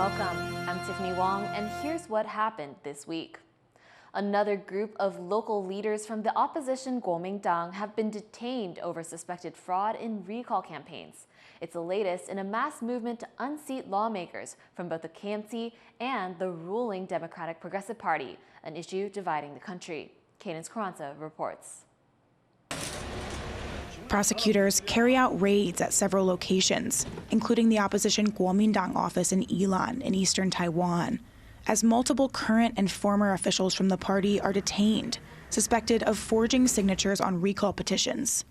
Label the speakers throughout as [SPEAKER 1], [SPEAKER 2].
[SPEAKER 1] Welcome. I'm Tiffany Wong, and here's what happened this week. Another group of local leaders from the opposition Kuomintang have been detained over suspected fraud in recall campaigns. It's the latest in a mass movement to unseat lawmakers from both the KMT and the ruling Democratic Progressive Party, an issue dividing the country. Cadence Carranza reports.
[SPEAKER 2] Prosecutors carry out raids at several locations, including the opposition Kuomintang office in Yilan in eastern Taiwan, as multiple current and former officials from the party are detained, suspected of forging signatures on recall petitions.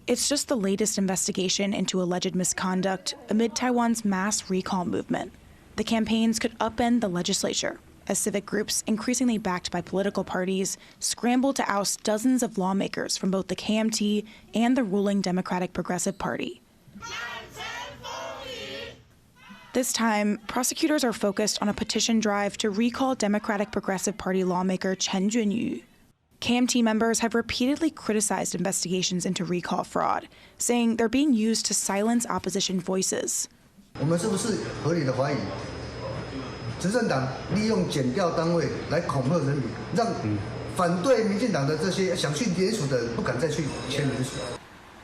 [SPEAKER 2] It's just the latest investigation into alleged misconduct amid Taiwan's mass recall movement. The campaigns could upend the legislature, as civic groups, increasingly backed by political parties, scramble to oust dozens of lawmakers from both the KMT and the ruling Democratic Progressive Party. This time, prosecutors are focused on a petition drive to recall Democratic Progressive Party lawmaker Chen. KMT members have repeatedly criticized investigations into recall fraud, saying they're being used to silence opposition voices. 执政党利用检调单位来恐吓人民，让反对民进党的这些想去联署的人不敢再去签联署。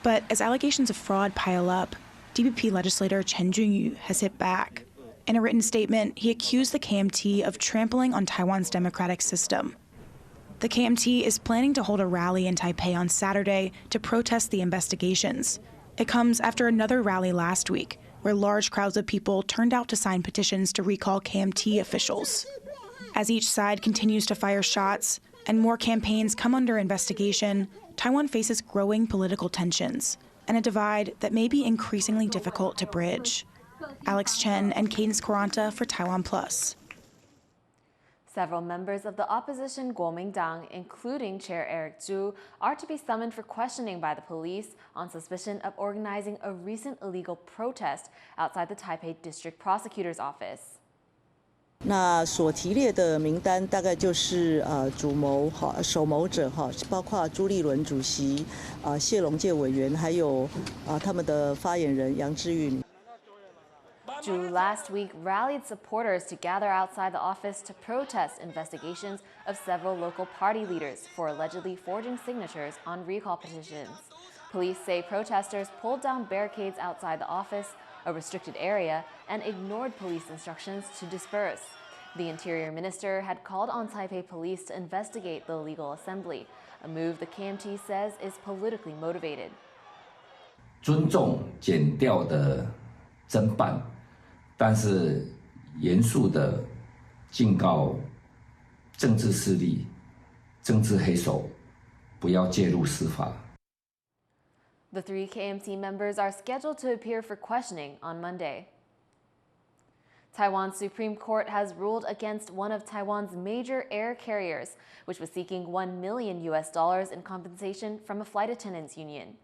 [SPEAKER 2] But as allegations of fraud pile up, DPP legislator Chen has hit back. In a written statement, he accused the KMT of trampling on Taiwan's democratic system. The KMT is planning to hold a rally in Taipei on Saturday to protest the investigations. It comes after another rally last week, where large crowds of people turned out to sign petitions to recall KMT officials. As each side continues to fire shots and more campaigns come under investigation, Taiwan faces growing political tensions and a divide that may be increasingly difficult to bridge. Alex Chen and Cadence Carranza for TaiwanPlus.
[SPEAKER 1] Several members of the opposition Kuomintang, including Chair Eric Zhu, are to be summoned for questioning by the police on suspicion of organizing a recent illegal protest outside the Taipei District Prosecutor's Office.
[SPEAKER 3] 那所提列的名单大概就是主谋首谋者包括朱立伦主席谢龙介委员还有他们的发言人杨志运。
[SPEAKER 1] Zhu last week rallied supporters to gather outside the office to protest investigations of several local party leaders for allegedly forging signatures on recall petitions. Police say protesters pulled down barricades outside the office, a restricted area, and ignored police instructions to disperse. The Interior Minister had called on Taipei police to investigate the illegal assembly, a move the KMT says is politically motivated.
[SPEAKER 4] 尊重检调的侦办。 但是严肃地警告政治势力、政治黑手不要介入司法。
[SPEAKER 1] The three KMT members are scheduled to appear for questioning on Monday. Taiwan's Supreme Court has ruled against one of Taiwan's major air carriers, which was seeking $1 million in compensation from a flight attendants union.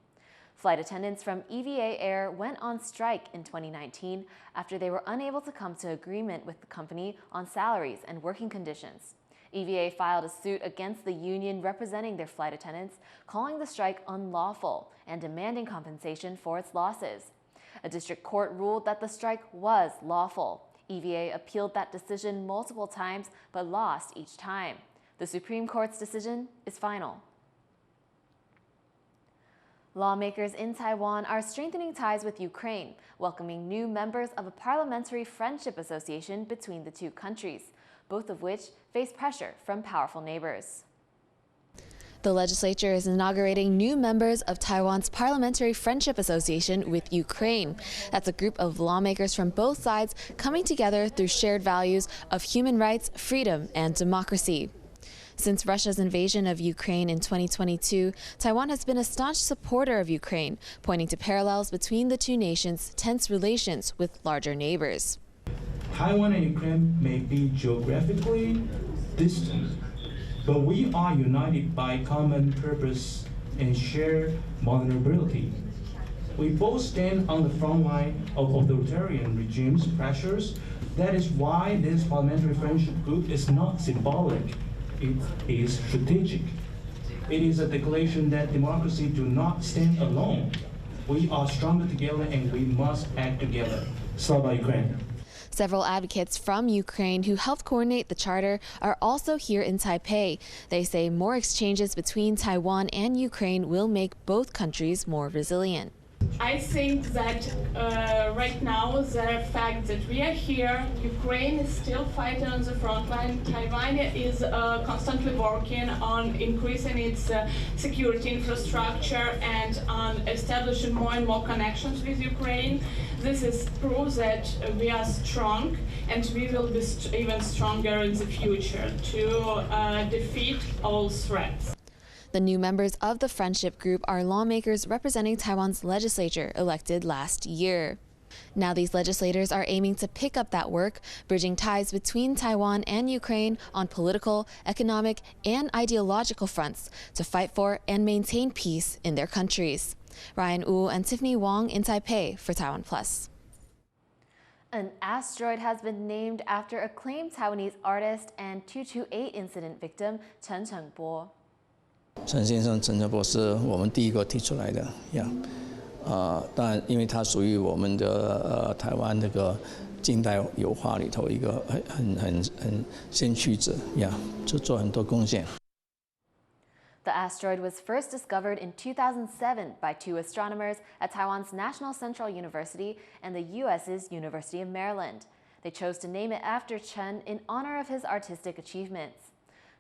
[SPEAKER 1] Flight attendants from EVA Air went on strike in 2019 after they were unable to come to agreement with the company on salaries and working conditions. EVA filed a suit against the union representing their flight attendants, calling the strike unlawful and demanding compensation for its losses. A district court ruled that the strike was lawful. EVA appealed that decision multiple times but lost each time. The Supreme Court's decision is final. Lawmakers in Taiwan are strengthening ties with Ukraine, welcoming new members of a Parliamentary Friendship Association between the two countries, both of which face pressure from powerful neighbors. The legislature is inaugurating new members of Taiwan's Parliamentary Friendship Association with Ukraine. That's a group of lawmakers from both sides coming together through shared values of human rights, freedom, and democracy. Since Russia's invasion of Ukraine in 2022, Taiwan has been a staunch supporter of Ukraine, pointing to parallels between the two nations' tense relations with larger neighbors.
[SPEAKER 5] Taiwan and Ukraine may be geographically distant, but we are united by common purpose and shared vulnerability. We both stand on the front line of authoritarian regimes' pressures. That is why this parliamentary friendship group is not symbolic. It is strategic. It is a declaration that democracy do not stand alone. We are stronger together and we must act together. Slava Ukraine.
[SPEAKER 1] Several advocates from Ukraine who helped coordinate the charter are also here in Taipei. They say more exchanges between Taiwan and Ukraine will make both countries more resilient.
[SPEAKER 6] I think that right now the fact that we are here, Ukraine is still fighting on the front line. Taiwan is constantly working on increasing its security infrastructure and on establishing more and more connections with Ukraine. This is proof that we are strong and we will be even stronger in the future to defeat all threats.
[SPEAKER 1] The new members of the friendship group are lawmakers representing Taiwan's legislature elected last year. Now these legislators are aiming to pick up that work, bridging ties between Taiwan and Ukraine on political, economic, and ideological fronts to fight for and maintain peace in their countries. Ryan Wu and Tiffany Wong in Taipei for TaiwanPlus. An asteroid has been named after acclaimed Taiwanese artist and 228 incident victim Cheng-bo.
[SPEAKER 7] 陈先生陈澄波是我们第一个提出来的呀，当然因为他属于我们的台湾这个近代油画里头一个很先驱者呀，就做很多贡献。
[SPEAKER 1] The asteroid was first discovered in 2007 by two astronomers at Taiwan's National Central University and the U.S.'s University of Maryland. They chose to name it after Chen in honor of his artistic achievements.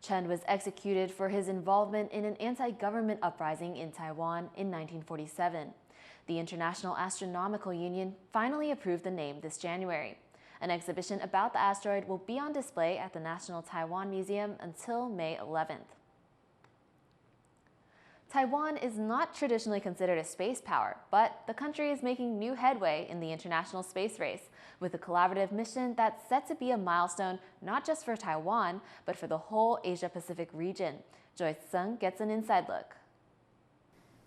[SPEAKER 1] Chen was executed for his involvement in an anti-government uprising in Taiwan in 1947. The International Astronomical Union finally approved the name this January. An exhibition about the asteroid will be on display at the National Taiwan Museum until May 11th. Taiwan is not traditionally considered a space power, but the country is making new headway in the international space race with a collaborative mission that's set to be a milestone not just for Taiwan, but for the whole Asia-Pacific region. Joyce Sung gets an inside look.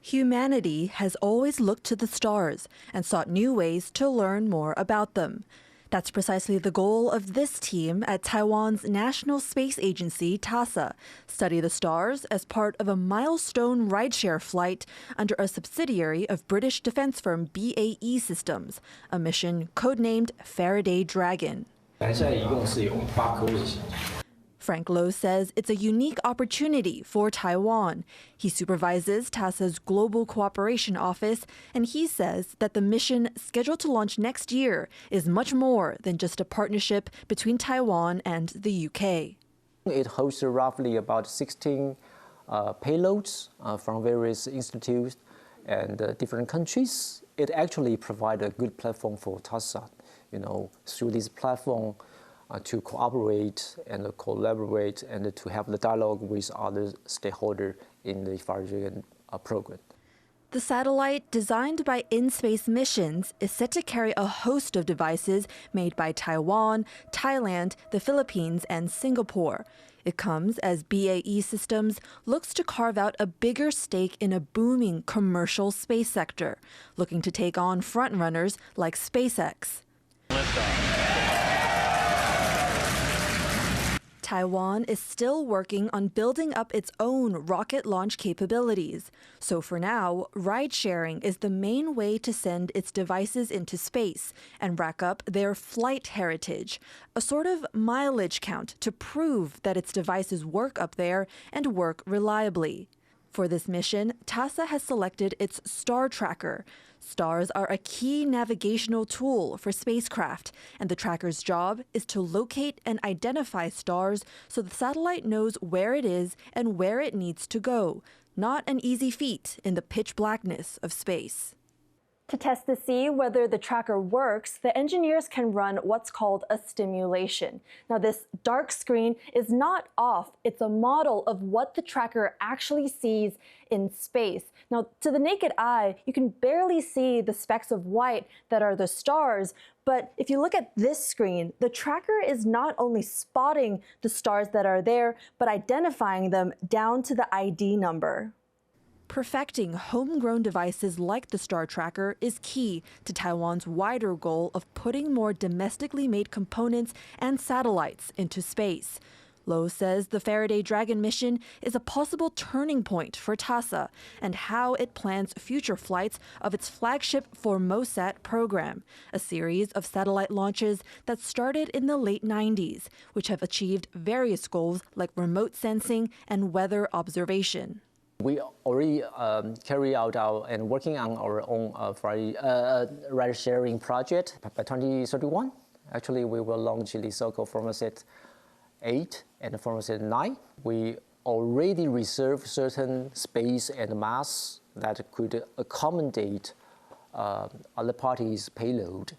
[SPEAKER 8] Humanity has always looked to the stars and sought new ways to learn more about them. That's precisely the goal of this team at Taiwan's National Space Agency, TASA, study the stars as part of a milestone rideshare flight under a subsidiary of British defense firm BAE Systems, a mission codenamed Faraday Dragon. Frank Lowe says it's a unique opportunity for Taiwan. He supervises TASA's Global Cooperation Office, and he says that the mission scheduled to launch next year is much more than just a partnership between Taiwan and the UK.
[SPEAKER 9] It hosts roughly about 16 payloads from various institutes and different countries. It actually provides a good platform for TASA, through this platform to cooperate and collaborate and to have the dialogue with other stakeholders in the Faraday program.
[SPEAKER 8] The satellite, designed by In-Space Missions, is set to carry a host of devices made by Taiwan, Thailand, the Philippines, and Singapore. It comes as BAE Systems looks to carve out a bigger stake in a booming commercial space sector, looking to take on frontrunners like SpaceX. Taiwan is still working on building up its own rocket launch capabilities. So for now, ride-sharing is the main way to send its devices into space and rack up their flight heritage, a sort of mileage count to prove that its devices work up there and work reliably. For this mission, TASA has selected its Star Tracker. Stars are a key navigational tool for spacecraft, and the tracker's job is to locate and identify stars so the satellite knows where it is and where it needs to go. Not an easy feat in the pitch blackness of space. To test to see whether the tracker works, the engineers can run what's called a stimulation. Now, this dark screen is not off. It's a model of what the tracker actually sees in space. Now, to the naked eye, you can barely see the specks of white that are the stars, but if you look at this screen, the tracker is not only spotting the stars that are there, but identifying them down to the ID number. Perfecting homegrown devices like the Star Tracker is key to Taiwan's wider goal of putting more domestically made components and satellites into space. Lo says the Faraday Dragon mission is a possible turning point for TASA and how it plans future flights of its flagship Formosat program, a series of satellite launches that started in the late 90s, which have achieved various goals like remote sensing and weather observation.
[SPEAKER 9] We already carry out and working on our own ride-sharing project. By 2031, actually, we will launch the so-called Formosat 8 and Formosat 9. We already reserve certain space and mass that could accommodate other parties' payload.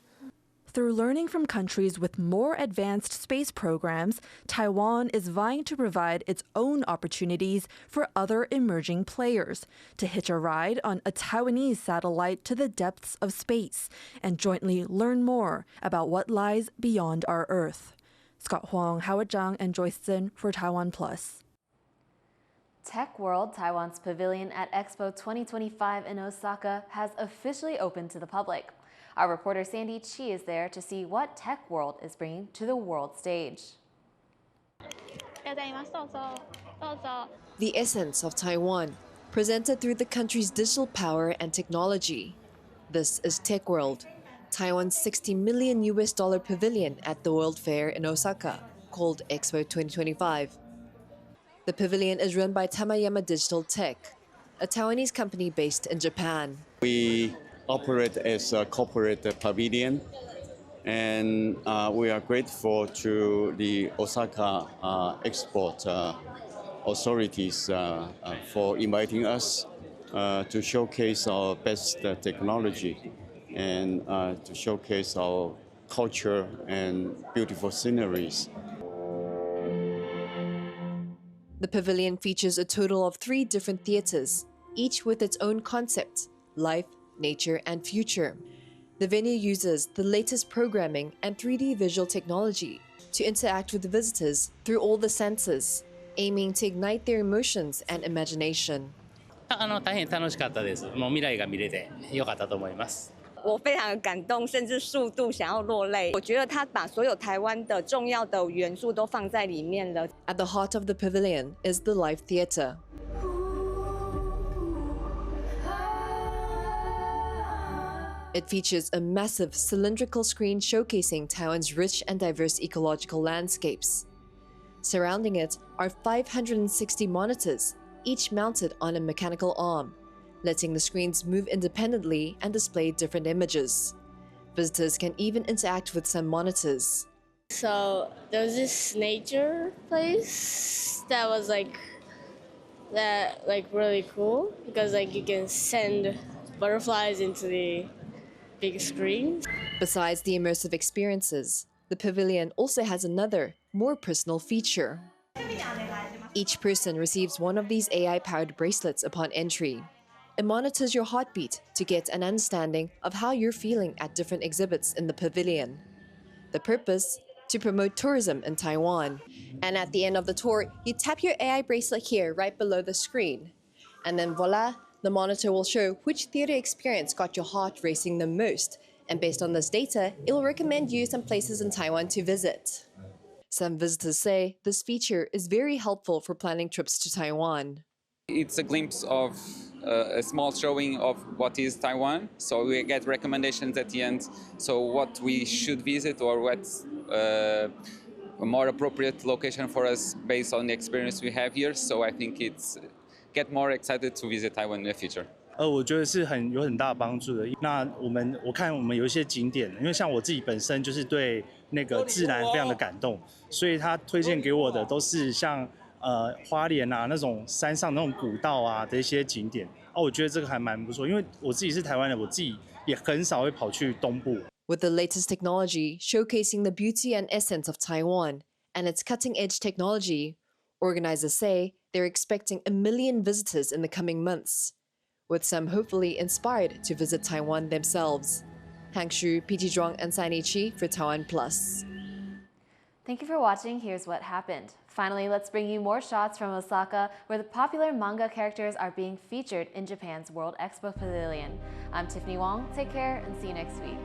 [SPEAKER 8] Through learning from countries with more advanced space programs, Taiwan is vying to provide its own opportunities for other emerging players to hitch a ride on a Taiwanese satellite to the depths of space and jointly learn more about what lies beyond our Earth. Scott Huang, Howard Zhang, and Joyce Zhen for TaiwanPlus.
[SPEAKER 1] TechWorld, Taiwan's pavilion at Expo 2025 in Osaka, has officially opened to the public. Our reporter Sandy Chi is there to see what TechWorld is bringing to the world stage.
[SPEAKER 10] The essence of Taiwan, presented through the country's digital power and technology. This is TechWorld, Taiwan's $60 million pavilion at the World Fair in Osaka, called Expo 2025. The pavilion is run by Tamayama Digital Tech, a Taiwanese company based in Japan.
[SPEAKER 11] We operate as a corporate pavilion, and we are grateful to the Osaka export authorities for inviting us to showcase our best technology and to showcase our culture and beautiful sceneries.
[SPEAKER 10] The pavilion features a total of 3 different theaters, each with its own concept: life, nature, and future. The venue uses the latest programming and 3D visual technology to interact with the visitors through all the senses, aiming to ignite their emotions and imagination.
[SPEAKER 12] 大変楽しかったです。もう未来が見れて良かったと思います。
[SPEAKER 13] 我非常感动，甚至数度想要落泪。我觉得他把所有台湾的重要的元素都放在里面了。
[SPEAKER 10] At the heart of the pavilion is the live theater. It features a massive cylindrical screen showcasing Taiwan's rich and diverse ecological landscapes. Surrounding it are 560 monitors, each mounted on a mechanical arm, letting the screens move independently and display different images. Visitors can even interact with some monitors.
[SPEAKER 14] So there was this nature place that was really cool because you can send butterflies into the big screen.
[SPEAKER 10] Besides the immersive experiences, the pavilion also has another, more personal feature. Each person receives one of these AI-powered bracelets upon entry. It monitors your heartbeat to get an understanding of how you're feeling at different exhibits in the pavilion. The purpose? To promote tourism in Taiwan. And at the end of the tour, you tap your AI bracelet here, right below the screen. And then voila, the monitor will show which theater experience got your heart racing the most. And based on this data, it will recommend you some places in Taiwan to visit. Some visitors say this feature is very helpful for planning trips to Taiwan.
[SPEAKER 15] It's a glimpse of a small showing of what is Taiwan, so we get recommendations at the end, so what we should visit or what's a more appropriate location for us based on the experience we have here, so I think it's get more excited to visit Taiwan in the future.
[SPEAKER 5] 我觉得是有很大帮助的。那我看我们有一些景点，因为像我自己本身就是对那个自然非常的感动，所以他推荐给我的都是像花莲啊那种山上那种古道啊的一些景点。我觉得这个还蛮不错，因为我自己是台湾人，我自己也很少会跑去东部。
[SPEAKER 10] With the latest technology showcasing the beauty and essence of Taiwan and its cutting-edge technology, organizers say they're expecting 1 million visitors in the coming months, with some hopefully inspired to visit Taiwan themselves. Hang Shu, PT Zhuang, and Sandy Chi for TaiwanPlus.
[SPEAKER 1] Thank you for watching. Here's what happened. Finally, let's bring you more shots from Osaka, where the popular manga characters are being featured in Japan's World Expo Pavilion. I'm Tiffany Wong. Take care and see you next week.